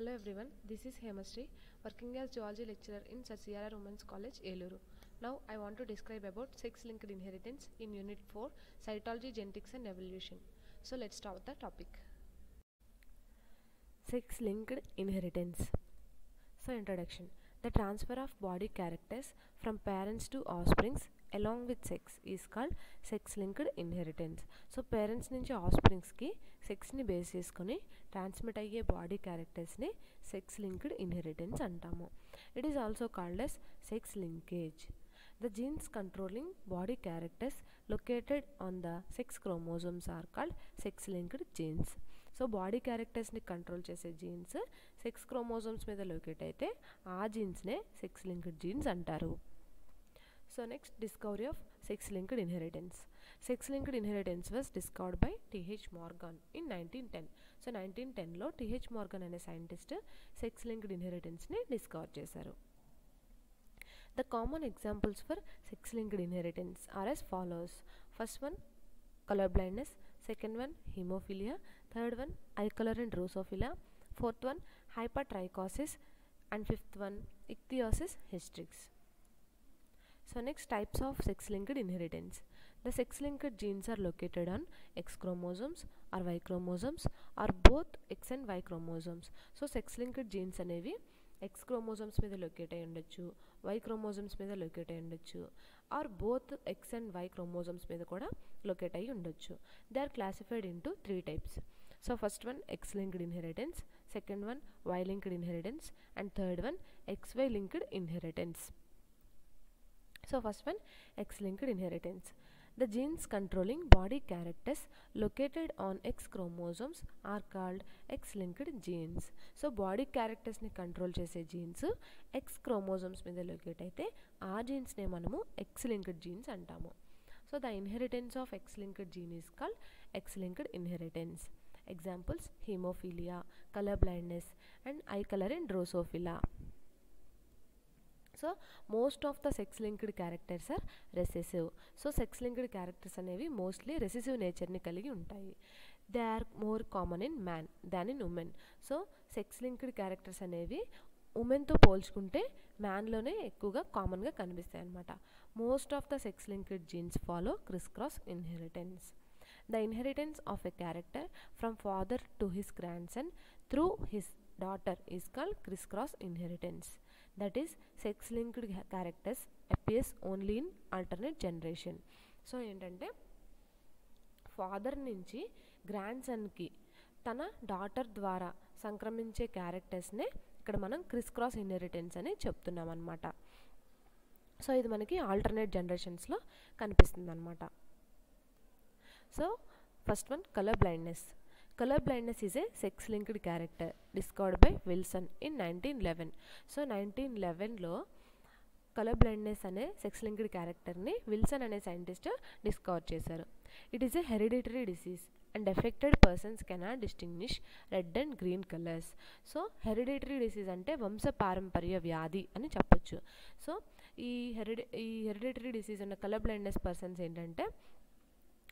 Hello everyone, this is Hemashri, working as Geology lecturer in Sir C.R.R. Women's College, Eluru. Now I want to describe about sex-linked inheritance in Unit 4, Cytology, Genetics and Evolution. So let's start the topic. Sex-linked inheritance. So introduction. The transfer of body characters from parents to offsprings along with sex is called sex-linked inheritance. So parents నుంచి offspringsకి సెక్స్ని base చేసుకొని transmit అయ్యే body క్యారెక్టర్స్ని sex linked inheritance అంటాము. It is also called as sex linkage. The genes controlling body characters located on the sex chromosomes are called sex-linked genes. So body క్యారెక్టర్స్ని control చేసే genes sex chromosomes మీద locate అయితే ఆ జీన్స్నే sex linked genes అంటారు. So next, discovery of sex linked inheritance. Sex linked inheritance was discovered by T H Morgan in 1910. So 1910లో T H Morgan అనే scientist sex linked ఇన్హెరిటెన్స్ని డిస్కవర్ చేశారు. The common examples for sex-linked inheritance are as follows. First one, color blindness. Second one, hemophilia. Third one, eye color and drosophila. Fourth one, hypertrichosis. And fifth one, ichthyosis hystrix. So next, types of sex-linked inheritance. The sex-linked genes are located on X chromosomes or Y chromosomes or both X and Y chromosomes. So sex-linked genes అనేవి X chromosomes మీద locate అయి ఉండొచ్చు, Y chromosomes మీద locate అయి ఉండొచ్చు, or both X and Y chromosomes మీద కూడా locate అయి ఉండొచ్చు. They are classified into 3 types. So first one X linked inheritance, second one Y linked inheritance and third one XY linked inheritance. So first one X linked inheritance. The genes controlling body characters located on X chromosomes are called X-linked genes. So body characters ni control chese genes X chromosomes మీద locate అయితే ఆ జీన్స్నే మనము X-linked genes అంటాము. So the inheritance of X-linked gene is called X-linked inheritance. Examples: hemophilia, color blindness and eye color and drosophila. So most of the sex linked characters are recessive. So sex linked characters అనేవి mostly recessive నేచర్ని కలిగి ఉంటాయి. They are more common in man than in women. So sex linked characters అనేవి ఉమెన్తో పోల్చుకుంటే మ్యాన్లోనే ఎక్కువగా కామన్గా కనిపిస్తాయి అన్నమాట. Most of the sex linked genes follow criss cross inheritance. The inheritance of a character from father to his grandson through his daughter is called criss-cross inheritance. That is, sex-linked characters appears only in alternate generation. So ఏంటంటే father నుంచి grand సన్కి తన daughter ద్వారా సంక్రమించే క్యారెక్టర్స్నే ఇక్కడ మనం Chris cross inheritance అని చెప్తున్నాం అనమాట. సో ఇది మనకి ఆల్టర్నేట్ జనరేషన్స్లో కనిపిస్తుంది అనమాట. So first one, colour blindness. Color blindness is a sex-linked character discovered by Wilson in 1911. So 1911లో కలర్ బ్లైండ్నెస్ అనే సెక్స్ లింక్డ్ క్యారెక్టర్ని విల్సన్ అనే సైంటిస్ట్ డిస్కవర్ చేశారు. It is a hereditary disease and affected persons cannot distinguish red and green colours. So hereditary disease అంటే వంశపారంపర్య వ్యాధి అని చెప్పొచ్చు. సో ఈ హెరిడిటరీ డిసీజ్ ఉన్న కలర్ బ్లైండ్నెస్ పర్సన్స్ ఏంటంటే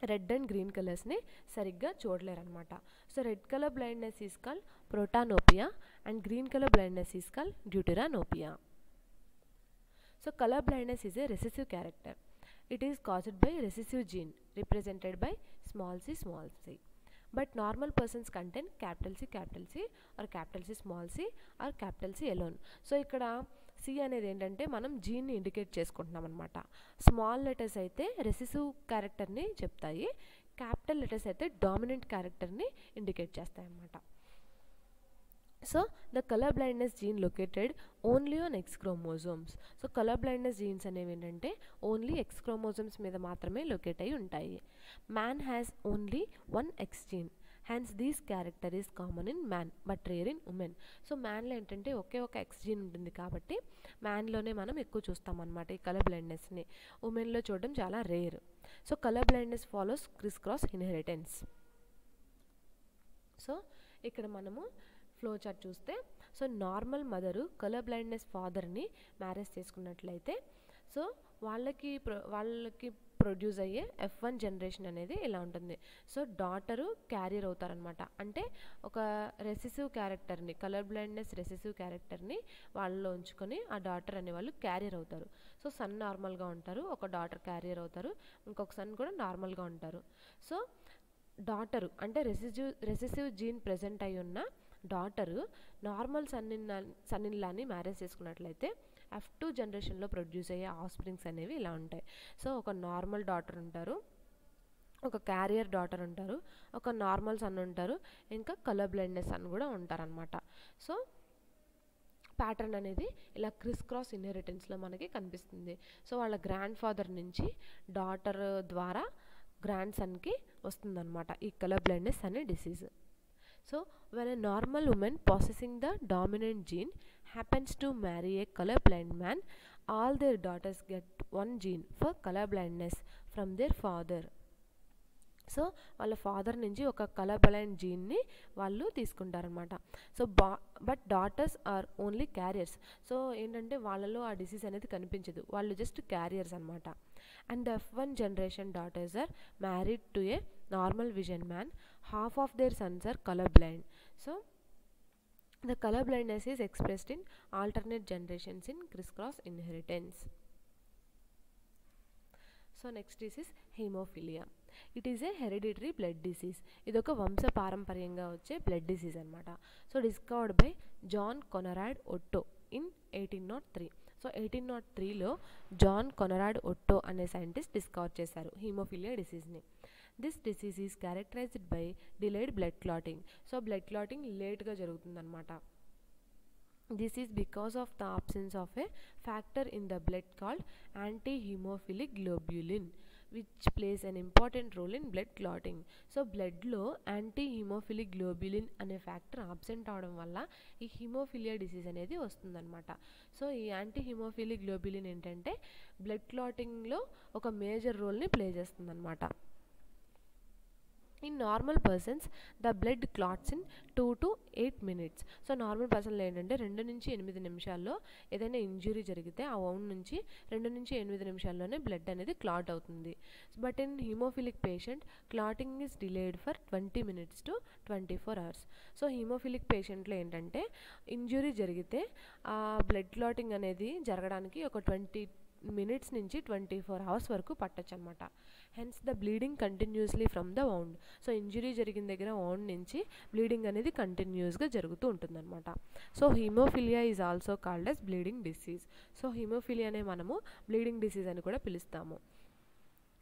రెడ్ అండ్ గ్రీన్ కలర్స్ని సరిగ్గా చూడలేరు అనమాట. So red colour blindness is called protanopia and green colour blindness is called deuteranopia. So colour blindness is a recessive character. It is caused by recessive gene represented by small c. But normal persons contain capital C or capital C small c or capital C alone. So ఇక్కడ C అనేది ఏంటంటే మనం జీన్ని indicate చేసుకుంటున్నాం అనమాట. Small letters అయితే recessive క్యారెక్టర్ని చెప్తాయి, capital letters అయితే డామినెంట్ క్యారెక్టర్ని ఇండికేట్ చేస్తాయి అన్నమాట. So the colour blindness gene located only on X chromosomes. So colour blindness genes అనేవి ఏంటంటే ఓన్లీ ఎక్స్ క్రోమోజోమ్స్ మీద మాత్రమే లొకేట్ అయి ఉంటాయి. Man has only 1 X gene. Hence these character is common in man but rare in women. So మ్యాన్లో ఏంటంటే ఒకే ఒక ఎక్స్ జీన్ ఉంటుంది కాబట్టి మ్యాన్లోనే మనం ఎక్కువ చూస్తామన్నమాట ఈ కలర్ బ్లైండ్నెస్ని. ఉమెన్లో చూడడం చాలా rare. So colour blindness follows Chris cross inheritance. So ఇక్కడ మనము ఫ్లో చార్ట్ చూస్తే, so normal mother colour blindness ఫాదర్ని మ్యారేజ్ చేసుకున్నట్లయితే సో వాళ్ళకి ప్రొడ్యూస్ అయ్యే F1 జనరేషన్ అనేది ఇలా ఉంటుంది. సో డాటరు క్యారియర్ అవుతారనమాట. అంటే ఒక రెసెసివ్ క్యారెక్టర్ని, కలర్ బ్లైండ్నెస్ రెసెసివ్ క్యారెక్టర్ని వాళ్ళలో ఉంచుకొని ఆ డాటర్ అనే వాళ్ళు క్యారియర్ అవుతారు. సో సన్ నార్మల్గా ఉంటారు, ఒక డాటర్ క్యారియర్ అవుతారు, ఇంకొక సన్ కూడా నార్మల్గా ఉంటారు. సో డాటరు అంటే రెసెసివ్ జీన్ ప్రెజెంట్ అయి ఉన్న డాటరు నార్మల్ సన్నిన్లాని మ్యారేజ్ చేసుకున్నట్లయితే F2 జనరేషన్లో ప్రొడ్యూస్ అయ్యే ఆఫ్స్ప్రింగ్స్ అనేవి ఇలా ఉంటాయి. సో ఒక నార్మల్ డాటర్ ఉంటారు, ఒక క్యారియర్ డాటర్ ఉంటారు, ఒక నార్మల్ సన్ ఉంటారు, ఇంకా కలర్ బ్లైండ్నెస్ సన్ కూడా ఉంటారనమాట. సో ప్యాటర్న్ అనేది ఇలా క్రిస్ క్రాస్ ఇన్హెరిటెన్స్లో మనకి కనిపిస్తుంది. సో వాళ్ళ గ్రాండ్ ఫాదర్ నుంచి డాటర్ ద్వారా గ్రాండ్ సన్కి వస్తుందన్నమాట ఈ కలర్ బ్లైండ్నెస్ అనే disease. So when a normal woman possessing the dominant gene happens to marry a colorblind man, all their daughters get one gene for color blindness from their father. So వాళ్ళ father నుంచి ఒక colour blind జీన్ని వాళ్ళు తీసుకుంటారనమాట. So but daughters are only carriers. So ఏంటంటే వాళ్ళలో ఆ disease అనేది కనిపించదు, వాళ్ళు జస్ట్ క్యారియర్స్ అనమాట. And the F1 generation daughters are married to a normal vision man. Half of their sons are colour blind. So the color blindness is expressed in alternate generations in crisscross inheritance. So next is hemophilia. It is a hereditary blood disease. ఇదొక వంశ పారంపర్యంగా వచ్చే blood disease అనమాట. So discovered by John Conrad Otto in 1803. So 1803లో John Conrad Otto అనే scientist discover చేశారు హీమోఫిలియా డిసీజ్ని. This disease is characterized by delayed blood clotting. So blood clotting లేట్గా జరుగుతుందన్నమాట. This is because of the absence of a factor in the blood called anti-hemophilic globulin, which plays an important role in blood clotting. So blood లో anti-hemophilic globulin అనే factor absent అవడం వల్ల ఈ haemophilia disease అనేది వస్తుందన్నమాట. So ఈ anti-haemophilic globulin ఏంటంటే blood క్లాటింగ్లో ఒక మేజర్ రోల్ని ప్లే చేస్తుందన్నమాట. In normal persons, the blood clots in 2 to 8 minutes. So normal పర్సన్లో ఏంటంటే 2 నుంచి 8 నిమిషాల్లో ఏదైనా ఇంజురీ జరిగితే ఆ వౌండ్ నుంచి 2 నుంచి 8 నిమిషాల్లోనే బ్లడ్ అనేది క్లాట్ అవుతుంది. But in haemophilic patient clotting is delayed for 20 minutes to 24 hours. So haemophilic పేషెంట్లో ఏంటంటే ఇంజురీ జరిగితే ఆ బ్లడ్ క్లాటింగ్ అనేది జరగడానికి ఒక 20 minutes నుంచి 24 hours వరకు పట్టచ్చు అనమాట. Hence the bleeding continuously from the wound. So injury జరిగిన దగ్గర వౌండ్ నుంచి బ్లీడింగ్ అనేది కంటిన్యూస్గా జరుగుతూ ఉంటుందన్నమాట. So haemophilia is also called as bleeding disease. So హీమోఫిలియానే మనము బ్లీడింగ్ డిసీజ్ అని కూడా పిలుస్తాము.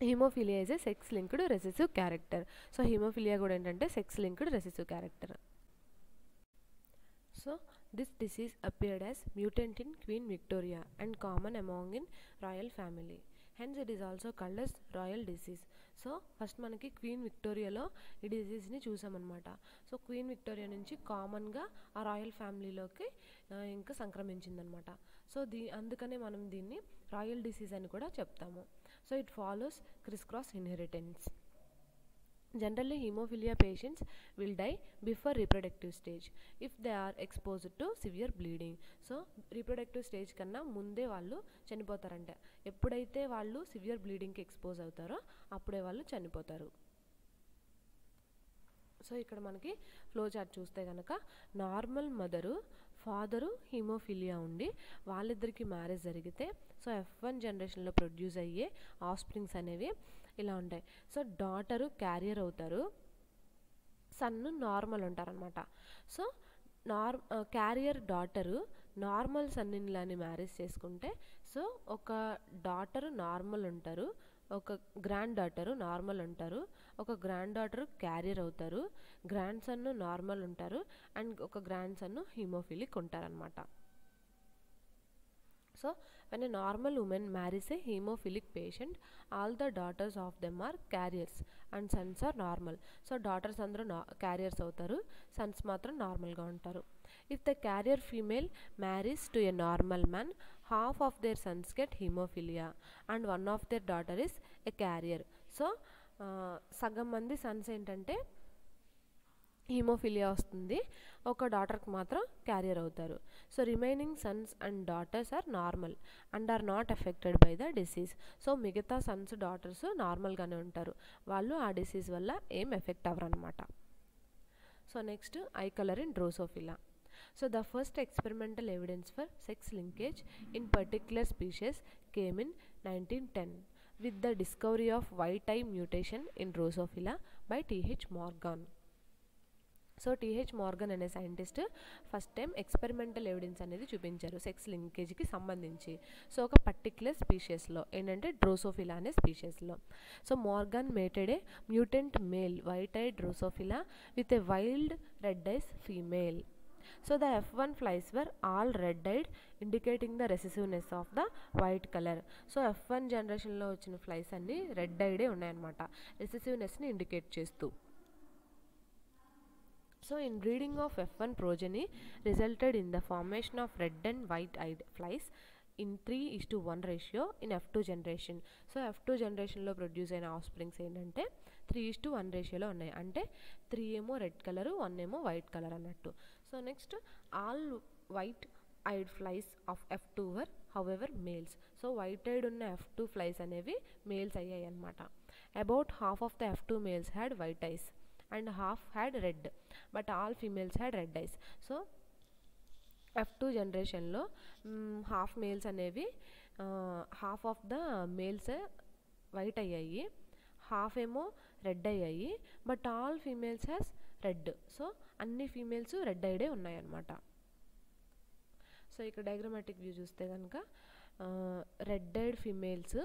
Haemophilia is a sex linked recessive character. So haemophilia కూడా ఏంటంటే sex linked recessive character. So this disease appeared as mutant in Queen Victoria and common among in royal family. Hence it is also called as royal disease. So first మనకి queen విక్టోరియాలో ఈ డిసీజ్ని చూసామన్నమాట. So queen Victoria నుంచి కామన్గా ఆ royal ఫ్యామిలీలోకి ఇంకా సంక్రమించిందనమాట. So అందుకనే మనం దీన్ని royal disease అని కూడా చెప్తాము. So it follows Chris cross inheritance. Generally, hemophilia patients will die before reproductive stage if they are exposed to severe bleeding. So reproductive stage కన్నా ముందే వాళ్ళు చనిపోతారంట. ఎప్పుడైతే వాళ్ళు సివియర్ బ్లీడింగ్కి ఎక్స్పోజ్ అవుతారో అప్పుడే వాళ్ళు చనిపోతారు. సో ఇక్కడ మనకి ఫ్లో చార్ట్ చూస్తే కనుక నార్మల్ మదరు ఫాదరు హీమోఫిలియా ఉండి వాళ్ళిద్దరికి మ్యారేజ్ జరిగితే సో F1 జనరేషన్లో ప్రొడ్యూస్ అయ్యే ఆఫ్స్ప్రింగ్స్ అనేవి ఇలా ఉంటాయి. సో డాటరు క్యారియర్ అవుతారు, సన్ను నార్మల్ ఉంటారనమాట. సో క్యారియర్ డాటరు నార్మల్ సన్నిలాని మ్యారేజ్ చేసుకుంటే సో ఒక డాటరు నార్మల్ ఉంటారు, ఒక గ్రాండ్ డాటరు నార్మల్ ఉంటారు, ఒక గ్రాండ్ డాటరు క్యారియర్ అవుతారు, గ్రాండ్ సన్ను నార్మల్ ఉంటారు, అండ్ ఒక గ్రాండ్ సన్ను హీమోఫిలిక్ ఉంటారనమాట. So when a normal woman marries a hemophilic patient, all the daughters of them are carriers and sons are normal. So daughters అందరూ carriers అవుతారు, sons మాత్రం నార్మల్గా ఉంటారు. If the carrier female marries to a normal man, half of their sons get hemophilia and one of their daughter is a carrier. So సగం మంది Sons ఏంటంటే haemophilia వస్తుంది, ఒక డాటర్కి మాత్రం క్యారియర్ అవుతారు. So remaining sons and daughters are normal and are not affected by the disease. So మిగతా sons daughters నార్మల్గానే ఉంటారు, వాళ్ళు ఆ డిసీజ్ వల్ల ఏం ఎఫెక్ట్ అవ్వరు అనమాట. So next I colour in drosophila. So the first experimental evidence for sex linkage in particular species came in 1910 with the discovery of white eye mutation in Drosophila by T.H. Morgan. So T H Morgan అనే scientist first time experimental evidence అనేది చూపించారు sex లింకేజ్కి సంబంధించి. So ఒక particular స్పీషియస్లో ఏంటంటే Drosophila అనే స్పీషియస్లో. So Morgan mated a mutant male white eye Drosophila with a wild red eyes female. So the F1 flies were all red-eyed, indicating the recessiveness of the white color. So F1 జనరేషన్లో వచ్చిన flies అన్ని red ఐడే ఉన్నాయన్నమాట, రెసెసివ్నెస్ని indicate చేస్తూ. So in breeding of F1 progeny resulted in the formation of red and white-eyed flies in 3:1 ratio in F2 generation. So F2 జనరేషన్లో produce అయిన of springs ఏంటంటే 3:1 రేషియోలో ఉన్నాయి, అంటే 3 ఏమో రెడ్ కలరు 1 ఏమో వైట్ కలర్ అన్నట్టు. So next all white I'd flies of F2 were however males. So white I'd ఉన్న F2 ఫ్లైస్ అనేవి మేల్స్ అయ్యాయి అనమాట. About half of the F2 males had white ice and half had red, but all females had red ice. So F2 జనరేషన్లో half males అనేవి half of the males white అయ్యాయి, half ఏమో red అయ్యాయి, but all females has red. So అన్ని females red ఐడే ఉన్నాయన్నమాట. So ఇక్కడ diagrammatic view చూస్తే కనుక red eyed females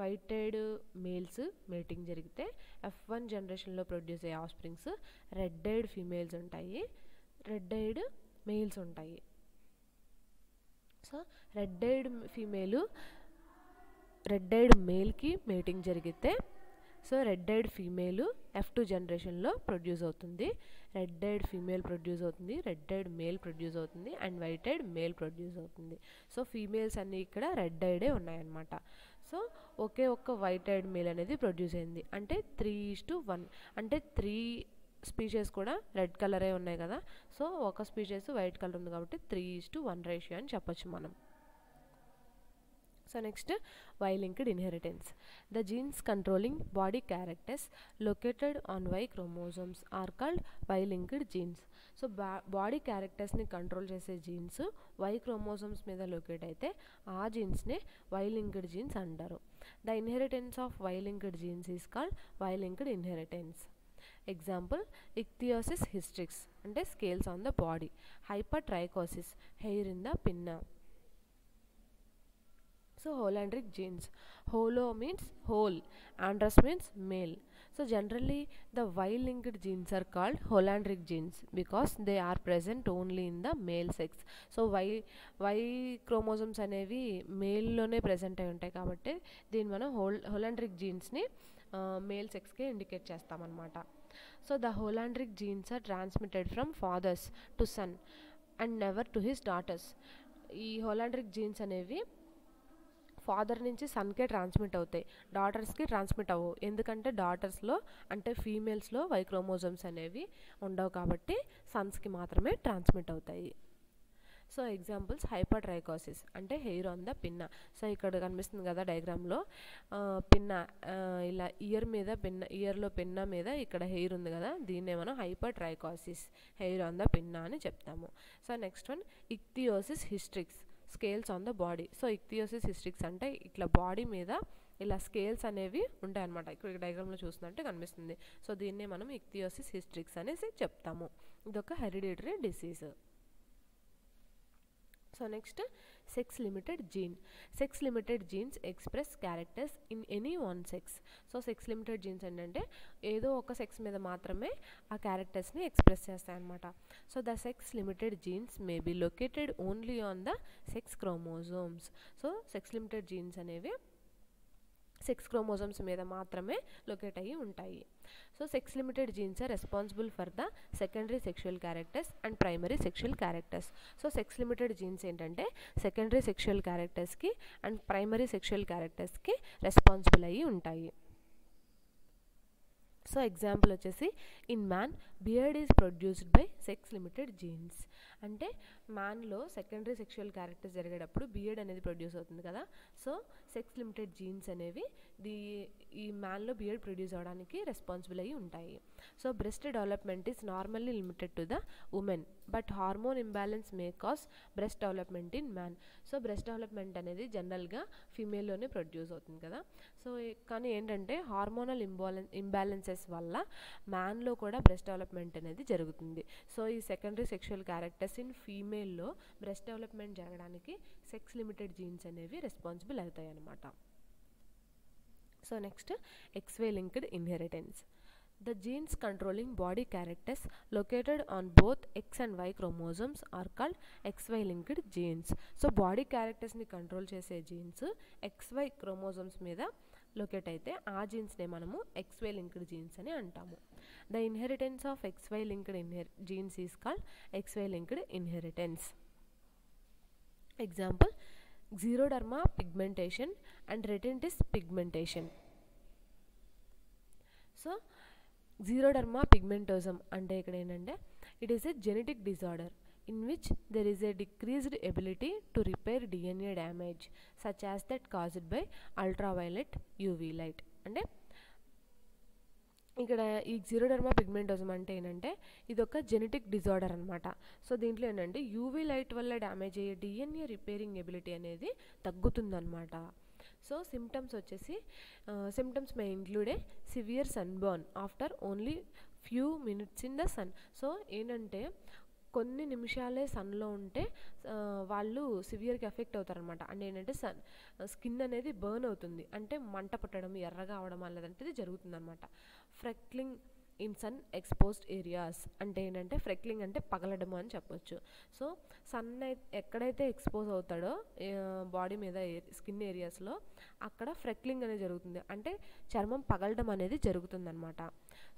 white eyed males mating జరిగితే F1 జనరేషన్లో ప్రొడ్యూస్ అయ్యే offsprings red eyed females ఉంటాయి, రెడ్ ఐడ్ మేల్స్ ఉంటాయి. So red eyed female red eyed మేల్కి మేటింగ్ జరిగితే so red eyed female F2 జనరేషన్లో ప్రొడ్యూస్ అవుతుంది, రెడ్ ఐడ్ ఫీమేల్ ప్రొడ్యూస్ అవుతుంది, రెడ్ ఐడ్ మేల్ ప్రొడ్యూస్ అవుతుంది, and white eyed male produce అవుతుంది. So females అన్నీ ఇక్కడ రెడ్ ఐడే ఉన్నాయన్నమాట. సో ఒకే ఒక్క వైట్ ఐడ్ మేల్ అనేది ప్రొడ్యూస్ అయింది, అంటే 3:1, అంటే 3 స్పీషీస్ కూడా రెడ్ కలరే ఉన్నాయి కదా. సో ఒక స్పీషీస్ వైట్ కలర్ ఉంది కాబట్టి 3:1 రేషియో అని చెప్పొచ్చు మనం. So next, Y-linked inheritance. The genes controlling body characters located on Y chromosomes are called Y-linked genes. So body characters ni control chese genes Y chromosomes మీద locate అయితే ఆ genes నే Y-linked genes అంటారు. The inheritance of Y-linked genes is called Y-linked inheritance. Example, ichthyosis hystrix అంటే scales on the body, hypertrichosis hair in the pinna. So holandric genes, holo means whole, androus means male. So generally the Y-linked genes are called holandric genes because they are present only in the male sex. So Y chromosomes అనేవి male లోనే present అయి ఉంటాయి కాబట్టి దీన్ని మనం holandric genes ని male సెక్స్కి indicate చేస్తామన్నమాట. So the holandric genes are transmitted from fathers to son and never to his daughters. ఈ holandric genes అనేవి ఫాదర్ నుంచి సన్కే ట్రాన్స్మిట్ అవుతాయి, డాటర్స్కి ట్రాన్స్మిట్ అవ్వవు. ఎందుకంటే డాటర్స్లో అంటే ఫీమేల్స్లో వై క్రోమోజోమ్స్ అనేవి ఉండవు కాబట్టి సన్స్కి మాత్రమే ట్రాన్స్మిట్ అవుతాయి. సో ఎగ్జాంపుల్స్, హైపర్ట్రైకోసిస్ అంటే హెయిర్ ఆన్ ద పిన్న. సో ఇక్కడ కనిపిస్తుంది కదా డయాగ్రామ్లో పిన్న, ఇలా ఇయర్లో పిన్న మీద ఇక్కడ హెయిర్ ఉంది కదా, దీన్నే మనం hypertrichosis hair on the pinna అని చెప్తాము. So next one, ichthyosis hystrix scales on the body. So ichthyosis hystrix అంటే ఇట్లా బాడీ మీద ఇలా స్కేల్స్ అనేవి ఉంటాయి అనమాట. ఇక్కడ డయాగ్రామ్లో చూసినట్టే కనిపిస్తుంది. సో దీన్నే మనం ఇక్థియోసిస్ హిస్ట్రిక్స్ అనేసి చెప్తాము. ఇదొక hereditary disease. So next, sex limited gene. Sex limited genes express characters in any one sex. So sex limited genes ఏంటంటే ఏదో ఒక సెక్స్ మీద మాత్రమే ఆ క్యారెక్టర్స్ని ఎక్స్ప్రెస్ చేస్తాయన్నమాట. So the sex limited genes may be located only on the sex chromosomes. So sex limited genes అనేవి sex chromosomes మీద మాత్రమే లొకేట్ అయ్యి ఉంటాయి. So sex limited genes are responsible for the secondary sexual characters and primary sexual characters. So sex limited genes ఏంటంటే secondary sexual క్యారెక్టర్స్కి and primary sexual క్యారెక్టర్స్కి responsible అయ్యి ఉంటాయి. సో ఎగ్జాంపుల్ వచ్చేసి in man beard is produced by sex limited genes. అంటే మ్యాన్లో secondary sexual characters జరిగేటప్పుడు beard అనేది ప్రొడ్యూస్ అవుతుంది కదా. సో సెక్స్ లిమిటెడ్ జీన్స్ అనేవి ఈ మ్యాన్లో బియర్డ్ ప్రొడ్యూస్ అవడానికి రెస్పాన్సిబుల్ అయ్యి ఉంటాయి. So breast development is normally limited to the women, but hormone imbalance may cause breast development in man. So breast development అనేది జనరల్గా ఫీమేల్లోనే ప్రొడ్యూస్ అవుతుంది కదా. సో కానీ ఏంటంటే హార్మోనల్ ఇంబ్యాలెన్సెస్ వల్ల మ్యాన్లో కూడా బ్రెస్ట్ డెవలప్మెంట్ అనేది జరుగుతుంది. సో ఈ సెకండరీ సెక్షువల్ క్యారెక్టర్స్ ఇన్ ఫీమేల్లో బ్రెస్ట్ డెవలప్మెంట్ జరగడానికి సెక్స్ లిమిటెడ్ జీన్స్ అనేవి రెస్పాన్సిబుల్ అవుతాయి అన్నమాట. So next XY linked inheritance. The genes controlling body characters located on both X and Y chromosomes are called XY linked genes. So body క్యారెక్టర్స్ని control చేసే genes XY chromosomes మీద locate అయితే ఆ జీన్స్నే మనము XY linked జీన్స్ అని అంటాము. The inheritance of XY linked genes is called XY linked inheritance. Example xeroderma pigmentation and retinitis pigmentation. So xeroderma pigmentosum అంటే ఇక్కడ ఏంటంటే it is a genetic disorder in which there is a decreased ability to repair DNA damage such as that caused by ultraviolet UV light. అంటే ఇక్కడ ఈ xeroderma pigmentosum అంటే ఏంటంటే ఇది ఒక జెనెటిక్ డిజార్డర్ అనమాట. సో దీంట్లో ఏంటంటే యూవీ లైట్ వల్ల డ్యామేజ్ అయ్యే DNA రిపేరింగ్ ఎబిలిటీ అనేది తగ్గుతుందన్నమాట. సో సిమ్టమ్స్ వచ్చేసి symptoms may include a severe sunburn after only few minutes in the sun. So ఏంటంటే కొన్ని నిమిషాలే సన్లో ఉంటే వాళ్ళు సివియర్గా ఎఫెక్ట్ అవుతారనమాట. అంటే ఏంటంటే స్కిన్ అనేది బర్న్ అవుతుంది, అంటే మంట పుట్టడం, ఎర్రగా అవడం అనేదంటే జరుగుతుందన్నమాట. ఫ్రెక్లింగ్ ఇన్ సన్ ఎక్స్పోజ్డ్ ఏరియాస్ అంటే ఏంటంటే ఫ్రెక్లింగ్ అంటే పగలడము అని చెప్పొచ్చు. సో సన్ ఎక్కడైతే ఎక్స్పోజ్ అవుతాడో బాడీ మీద స్కిన్ ఏరియాస్లో అక్కడ ఫ్రెక్లింగ్ అనేది జరుగుతుంది, అంటే చర్మం పగలడం అనేది జరుగుతుందన్నమాట.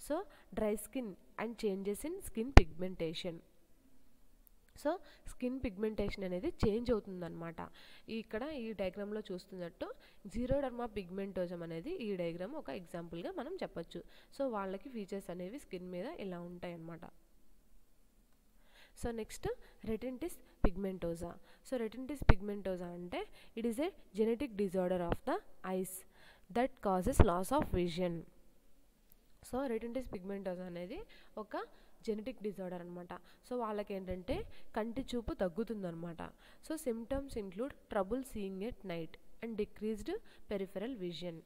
So dry skin and changes in skin pigmentation. So skin pigmentation అనేది చేంజ్ అవుతుందన్నమాట. ఇక్కడ ఈ డయాగ్రామ్లో చూస్తున్నట్టు xeroderma pigmentosum అనేది ఈ డయాగ్రామ్ ఒక ఎగ్జాంపుల్గా మనం చెప్పొచ్చు. సో వాళ్ళకి ఫీచర్స్ అనేవి స్కిన్ మీద ఇలా ఉంటాయి అన్నమాట. So next retinitis pigmentosa. So retinitis pigmentosa అంటే it is a genetic disorder of the eyes that causes loss of vision. So retinitis pigmentosa అనేది ఒక జెనెటిక్ డిజార్డర్ అనమాట. సో వాళ్ళకి ఏంటంటే కంటి చూపు తగ్గుతుందన్నమాట. So symptoms include trouble seeing at night and decreased peripheral vision.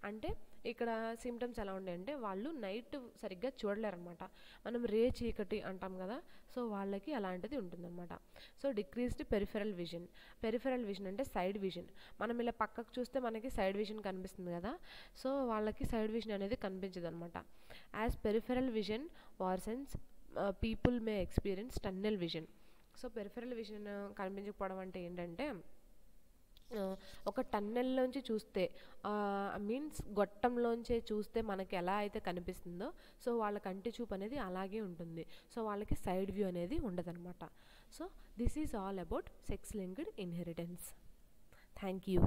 అంటే ఇక్కడ సిమ్టమ్స్ ఎలా ఉంటాయంటే వాళ్ళు నైట్ సరిగ్గా చూడలేరనమాట. మనం రే చీకటి అంటాం కదా, సో వాళ్ళకి అలాంటిది ఉంటుందన్నమాట. So decreased peripheral vision. Peripheral vision అంటే సైడ్ విజన్. మనం ఇలా పక్కకు చూస్తే మనకి సైడ్ విజన్ కనిపిస్తుంది కదా, సో వాళ్ళకి సైడ్ విజన్ అనేది కనిపించదు అనమాట. As peripheral vision worsens people may experience tunnel vision. So peripheral vision కనిపించకపోవడం అంటే ఏంటంటే ఒక టన్నెల్లోంచి చూస్తే మీన్స్ గొట్టంలోంచి చూస్తే మనకి ఎలా అయితే కనిపిస్తుందో సో వాళ్ళ కంటి చూపు అనేది అలాగే ఉంటుంది. సో వాళ్ళకి సైడ్ వ్యూ అనేది ఉండదన్నమాట. So this is all about sex linked inheritance. Thank you.